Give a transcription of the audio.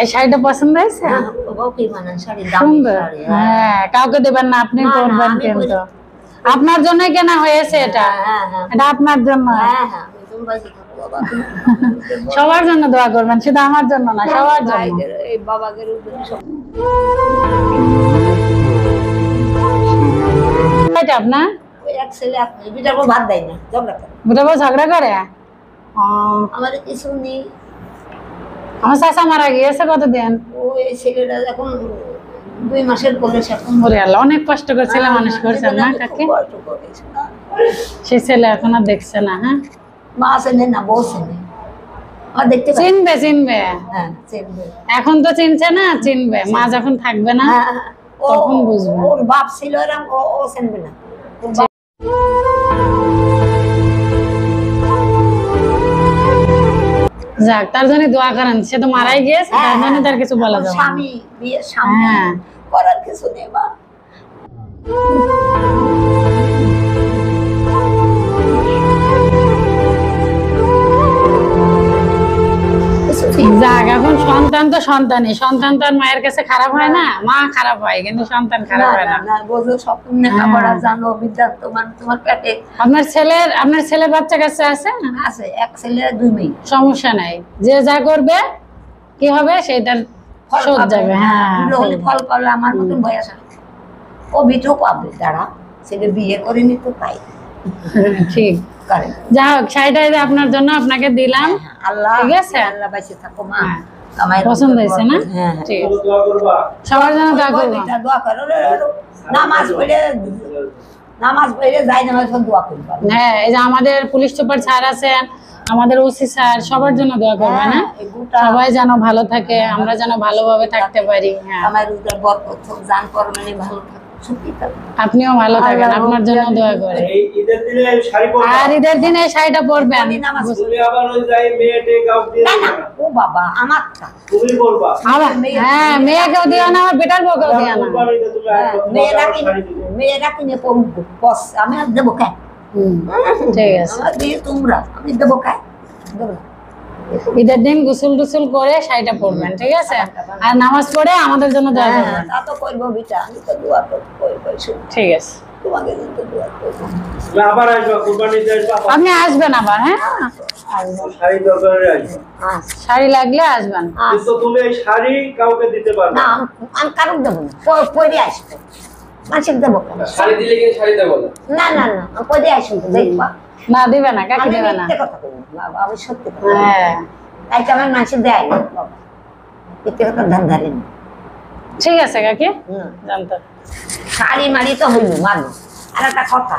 এই শাড়িটা পছন্দ হয়েছে? সুন্দর। হ্যাঁ, কাউকে দেবেন না, আপনি পরবেন কিন্তু। আপনার জন্যই কেনা হয়েছে এটা। এটা আপনার জন্য। সবার জন্য দোয়া করবেন, শুধু আমার জন্য না, সবার জন্য। এটা আপনার ঝগড়া করে? আমার কিছু নেই। আমার চাচা মারা গিয়েছে কতদিন? ওই ছেলেটা এখন 2 মাসের বয়স এখন। ওরে আল্লাহ, অনেক কষ্ট করে ছেলে মানুষ করছেন না কাকি? সেই ছেলে এখন আর দেখছে না। হ্যাঁ, মা চেনে না, বউ চেনে। দেখতে চিনবে চিনবে। হ্যাঁ, চিনবে। এখন তো চিনছে না, চিনবে। মা যখন থাকবে না তখন বুঝবে। ওর বাপ ছিল এরকম, ও চিনবে না। যাক, তার জন্য দোয়া করেন। সে তো মারাই গিয়েছে, তার জন্য তার কিছু বলা যাবে না। স্বামী বিয়ের সামনে করার কিছু নেই বা। যাক, এখন সন্তান তো সন্তানই। সন্তান তো আর মায়ের কাছে খারাপ হয় না। মা খারাপ হয় কিন্তু সন্তান খারাপ হয় না। বোঝো, স্বপ্ন লেখাপড়া জানো, বিদ্যা তোমার পেটে। আপনার ছেলের বাচ্চা কাছে আছে? আছে, এক ছেলে 2 মেয়ে। সমস্যা নাই, যে যা করবে কি হবে সেটার শোধ যাবে। হ্যাঁ, ফল করলে আমার মতন বয়স ও বিটো পাবে। তারা ছেলে বিয়ে করেনি তো তাই। ঠিক। যা হোক, শাড়িটা আপনার জন্য আপনাকে দিলাম। আল্লাহ, ঠিক আছে, আল্লাহ বাইসে থাকো মা। পছন্দ হয়েছে না? ঠিক আছে, সবার জন্য দোয়া করবো। দোয়া করো, নামাজ পড়ে যাই, নামাজ দোয়া করবো। হ্যাঁ, এই যে আমাদের পুলিশ সুপার স্যার আছেন, আমাদের ওসি স্যার, সবার জন্য দোয়া করবেন। না, সবাই যেন ভালো থাকে, আমরা যেন ভালোভাবে থাকতে পারি। হ্যাঁ, আমার উদ্ধার বরকত হোক, জান পরমানে ভালো থাকে। আপনিও ভালো থাকেন, আপনার জন্য দোয়া করে। আর ঈদের দিনে এই শাড়িটা পরবেন। ও বাবা, আমার হ্যাঁ, মেয়েকেও দিও না, আমার বেটার বউকেও দিও না। মেয়েরা কিনে পড়বো, আমি আর দেবো কেন? ঠিক আছে, তোমরা আমি দেবো কেন? ঈদের দিন গোসল টোসল করে শাড়িটা পরবেন। ঠিক আছে, আর নামাজ পড়ে আমাদের জন্য দোয়া করবেন। তা তো করবো বিটা, আমি তো দোয়া করবো। ঠিক আছে, তোমাকে তো দোয়া করবো। আবার আসবা, কুরবানিতে আসবা। আপনি আসবেন আবার? হ্যাঁ, শাড়ি দরকারে আসবা। শাড়ি লাগলে আসবেন। কিন্তু তুমি এই শাড়ি কাউকে দিতে পারবে না, আমি কারণ দেবো না, পরে আসবো। মানুষের দেবো কেন? শাড়ি দিলে কিন্তু শাড়ি দেবো না। না, পরে আসবো, দেখবা। না, দিবে না কাকি, দিবে না। কথা বলি বাবা, আমি সত্যি কথা। হ্যাঁ, তাই তো আমার মানুষের দেয় না বাবা, মিথ্যে কথা ধান ধারি না। ঠিক আছে কাকি, জানতো। শাড়ি মারি তো হইল মানুষ। আর একটা কথা,